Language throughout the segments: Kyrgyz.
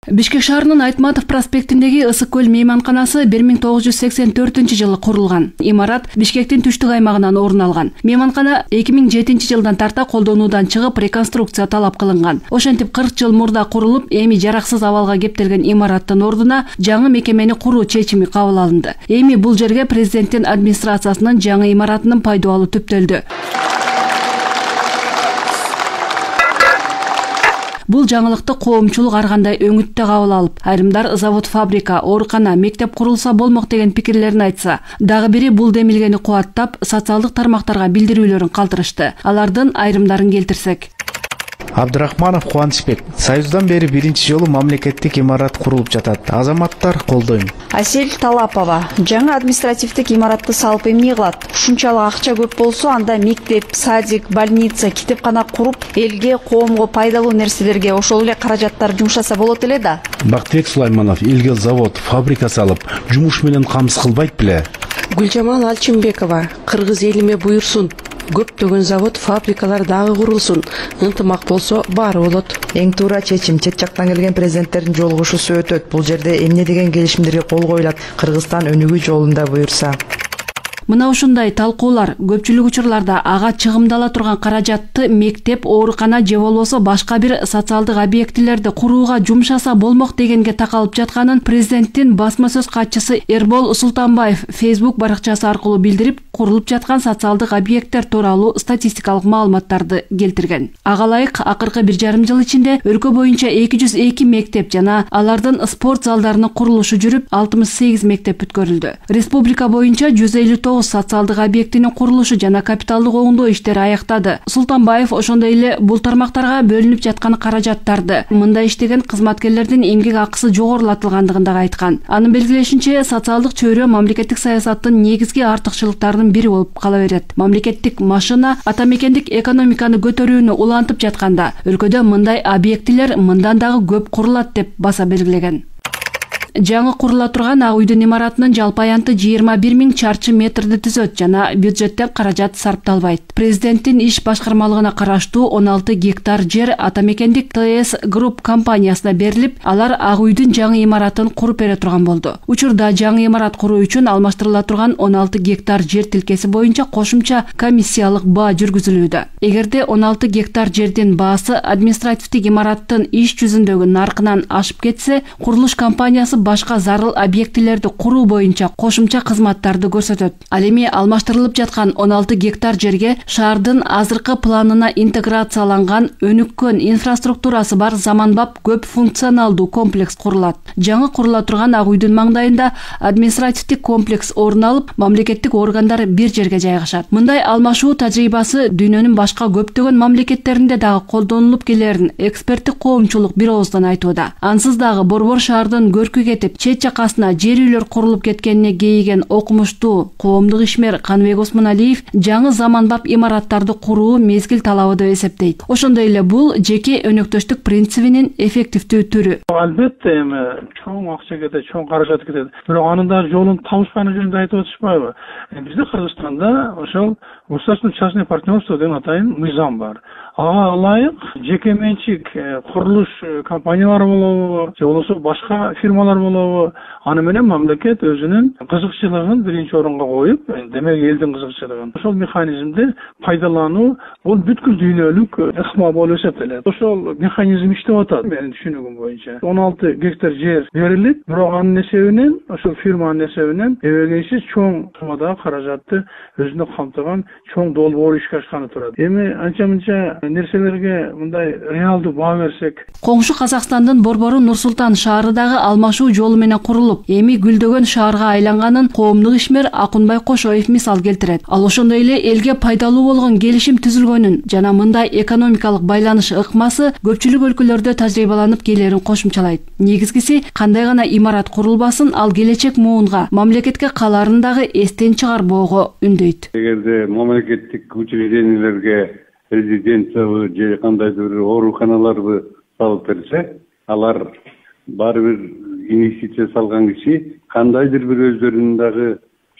Бишкек шаарынын Айтматов проспектиндеги Ысык көл мейманканасы 1984-жылы курулган. Имарат Бишкектин түштүк аймагынан орун алган. Мейманкана 2007-жылдан тарта колдонуудан чыгып, реконструкция талап кылынган. Ошентип 40 жыл мурда курулуп, эми жараксыз абалга кептелген имараттын ордуна жаңы мекемени куруу чечими кабыл алынды. Эми бул жерге президенттин администрациясынын жаңы имаратынын пайдалуу түптөлдү. Бул жаңылыкты коомчулук ар кандай өңүттө кабыл алып, айрымдар завод, фабрика, оорукана, мектеп курулса болмок деген пикирлерин айтса, дагы бири бул демилгени кубаттап, социалдык тармактарга билдирүүлөрүн калтырышты. Алардын айрымдарын келтирсек. Абдрахманов Кубанычбек. Союздан бери биринчи жолу мамлекеттик имарат курулуп жатат. Азаматтар колдойм. Асель Талапова. Жаңы административдик имаратты салып эмне кылат? Ушунчалык акча көп болсо, анда мектеп, садик, больница, китепкана куруп, элге, коомго пайдалуу нерселерге ошол эле каражаттар жумшаса болот эле да. Бактыбек Сулайманов. Элге завод, фабрика салып, жумуш менен камсыз кылбайт беле. Гүлжамал Алчымбекова. Кыргыз элиме буйрсун. Көптөгөн завод, фабрикалар дагы курулсун. Ынтымак болсо баары болот. Эң туура чечим чет жактан келген президенттердин жолугушуусу өтөт. Бул жерде эмне деген келишимдерге кол коюлат? Кыргызстан өнүгүү жолунда буйрса. Мына ушундай талкуулар көпчүлүк учурларда ага чыгымдала турган каражатты мектеп, оорукана же болбосо башка бир социалдык объектилерди курууга жумшаса болмок дегенге такалып жатканын президенттин басма сөз катчысы Эрбол Султанбаев Facebook баракчасы аркылуу билдирип, курулуп жаткан социалдык объекттер тууралуу статистикалык маалыматтарды келтирген. Ага ылайык акыркы 1,5 жыл ичинде өлкө боюнча 202 мектеп жана алардын спорт залдарынын курулушу жүрүп, 68 мектеп бүткөрүлдү. Республика боюнча 159 социалдык объектинин курулушу жана капиталдык оңдоо иштери аяктады. Султанбаев ошондой эле бул тармактарга бөлүнүп жаткан каражаттарды мындай иштеген кызматкерлердин эмгек акысы жогорулатылгандыгын дагы айткан. Анын белгилешинче, социалдык чөйрө мамлекеттик саясаттын негизги артыкчылыктарынын бири болуп кала берет. Мамлекеттик машина ата мекендик экономиканы көтөрүүнү улантып жатканда, өлкөдө мындай объектилер мындан дагы көп курулат деп баса белгилеген. Жаңы курула турган Ак үйдүн имаратынын жалпы аянты 21 000 чарчы метрди түзөт жана бюджеттен каражат сарпталбайт. Президенттин иш башкармалыгына караштуу 16 гектар жер ата мекендик ТС Групп компаниясына берилип, алар Ак үйдүн жаңы имаратын куруп бере турган болду. Учурда жаңы имарат куруу үчүн алмаштырыла турган 16 гектар жер тилкеси боюнча кошумча комиссиялык баа жүргүзүлүүдө. Эгерде 16 гектар жердин баасы административдик имараттын иш жүзүндөгү наркынан ашып кетсе, курулуш компаниясы башка зарыл объектилерди куруу боюнча кошумча кызматтарды көрсөтөт. Ал эми алмаштырылып жаткан 16 гектар жерге шаардын азыркы планына интеграцияланган өнүккөн инфраструктурасы бар заманбап көп функционалдуу комплекс курулат. Жаңы курула турган Ак үйдүн маңдайында административдик комплекс орун алып, мамлекеттик органдар бир жерге жайгашат. Мындай алмашуу тажрыйбасы дүйнөнүн башка көптөгөн мамлекеттеринде дагы колдонулуп келерин эксперттик коомчулук бир ооздон айтууда. Ансыз дагы борбор шаардын көркү кетип, чет жакасына жер үйлөр курулуп кеткенине кейиген окумуштуу коомдук ишмер Каныбек Осмоналиев жаңы заманбап имараттарды куруу мезгил талабы деп эсептейт. Ошондой эле бул жеке өнөктөштүк принцибинин эффективдүү түрү. Албетте эми чоң акча кетет, чоң каражат кетет. Бирок анын да жолун табышпаганы жөнүндө айтып атышпайбы? Бизде Кыргызстанда ошол государственный-частное партнерство деген атайын мыйзам бар. Ага ылайык жеке менчик курулуш компаниялары болобу, же болбосо башка фирмалар болобу, аны менен мамлекет өзүнүн кызыкчылыгын биринчи орунга коюп, демек элдин кызыкчылыгын ошол механизмди пайдалануу бул бүткүл дүйнөлүк ыкма болуп эсептелет. Ошол механизм иштеп атат менин түшүнүгүм боюнча. 16 гектар жер берилип, бирок анын эсебинен, ошол фирманын эсебинен эбегейсиз чоң суммадагы каражатты өзүнө камтыган чоң долбоор ишке ашканы турат. Эми анча-мынча нерселерге мындай реалдуу баа берсек. Коңшу Казакстандын борбору Нур-Султан шаары дагы алмашуу жолу менен курулуп, эми гүлдөгөн шаарга айланганын коомдук ишмер Акунбай Кошоев мисал келтирет. Ал ошондой эле элге пайдалуу болгон келишим түзүлгөнүн жана мындай экономикалык байланыш ыкмасы көпчүлүк өлкөлөрдө тажрыйбаланып келерин кошумчалайт. Негизгиси, кандай гана имарат курулбасын, ал келечек муунга, мамлекетке каларын дагы эстен чыгарбоого үндөйт. Эгерде мамлекеттик учреждениелерге резиденциябы же кандайдыр бир ооруканаларды салып берсе, алар баары бир инвестиция салган киши кандайдыр бир өздөрүнүн дагы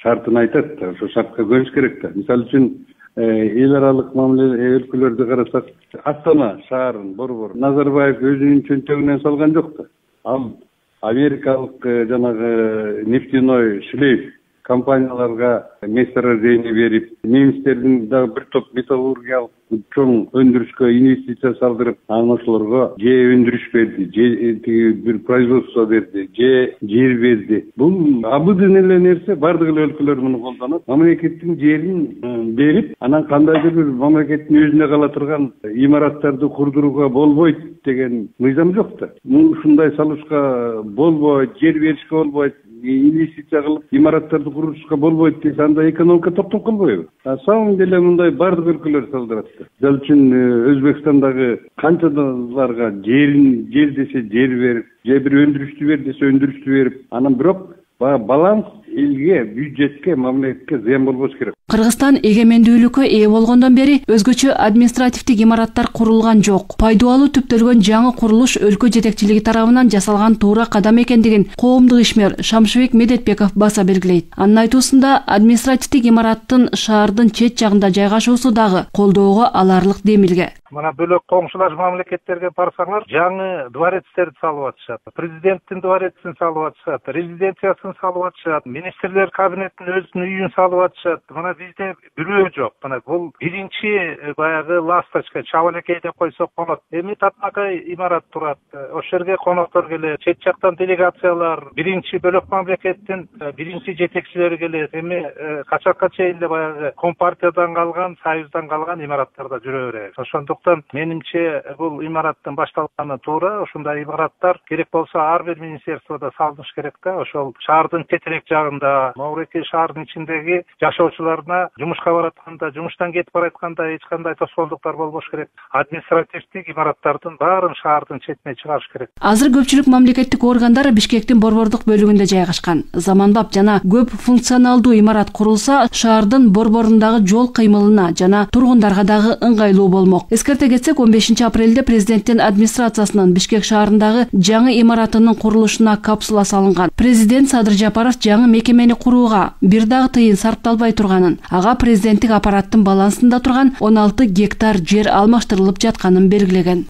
шартын айтат. Ошо шартка көнүш керек да. Мисалы үчүн эл аралык мамиле өлкөлөрдү карасак, Астана шаарын борбор Назарбаев өзүнүн чөнтөгүнөн салган жок да. Ал америкалык жанагы нефтяной шлейф компанияларга месторождение берип, немистердин дагы бир топ металлургиялык чоң өндүрүшкө инвестиция салдырып, анан ошолорго же өндүрүш берди, же бир производство берди, же жер берди. Бул абыдын эле нерсе, бардык эле өлкөлөр муну колдонот. Мамлекеттин жерин берип, анан кандайдыр бир мамлекеттин өзүнө кала турган имараттарды курдурууга болбойт деген мыйзам жок да. Ушундай салышка болбойт, жер беришке болбойт, инвестиция кылып имараттарды курушка болбойт десе, анда экономика токтоп калбайбы? На самом деле мындай бардык өлкөлөр салдырат. Ал үчүн Өзбекстандагы канчаларга жер десе жер берип, же бир өндүрүштү бер десе өндүрүштү берип, анан бирок баланс элге, бюджетке, мамлекетке зыян болбош керек. Кыргызстан эгемендүүлүккө ээ болгондон бери өзгөчө административдик имараттар курулган жок. Пайдалуу түптөлгөн жаңы курулуш өлкө жетекчилиги тарабынан жасалган туура кадам экендигин коомдук ишмер Шамшыбек Медетбеков баса белгилейт. Анын айтуусунда административдик имараттын шаардын чет жагында жайгашуусу дагы колдоого аларлык демилге. Мына бөлөк коңшулаш мамлекеттерге барсаңар, жаңы дворецтерди салып атышат. Президенттин дворецин салып атышат, резиденциясын салып атышат, министрлер кабинетинин өзүнүн үйүн салып атышат. Мына бизде бирөө жок. Мына бул биринчи баягы ласточка, чабалекей деп койсок болот. Эми татмакай имарат турат. Ошол жерге коноктор келет, чет жактан делегациялар, биринчи бөлөк мамлекеттин биринчи жетекчилери келет. Эми качакка чейин эле баягы компартиядан калган, союздан калган имараттарда жүрө берет. Ошондуктан менимче бул имараттын башталганы туура. Ушундай имараттар керек болсо ар бир министерствода салыныш керек да. Ошол шаардын четирек жагында, Маврикий шаардын ичиндеги жашоочуларына жумушка баратканда, жумуштан кетип баратканда эч кандай тоскоолдуктар болбош керек. Административдик имараттардын баарын шаардын четине чыгарыш керек. Азыр көпчүлүк мамлекеттик органдар Бишкектин борбордук бөлүгүндө жайгашкан. Заманбап жана көп функционалдуу имарат курулса, шаардын борборундагы жол кыймылына жана тургундарга дагы ыңгайлуу болмок. Эскерте кетсек, 15 апрелде президенттин администрациясынын Бишкек шаарындагы жаңы имаратынын курулушуна капсула салынган. Президент Садыр Жапаров жаңы мекемени курууга бир дагы тыйын сарпталбай турганын, ага президенттик аппараттын балансында турган 16 гектар жер алмаштырылып жатканын белгилеген.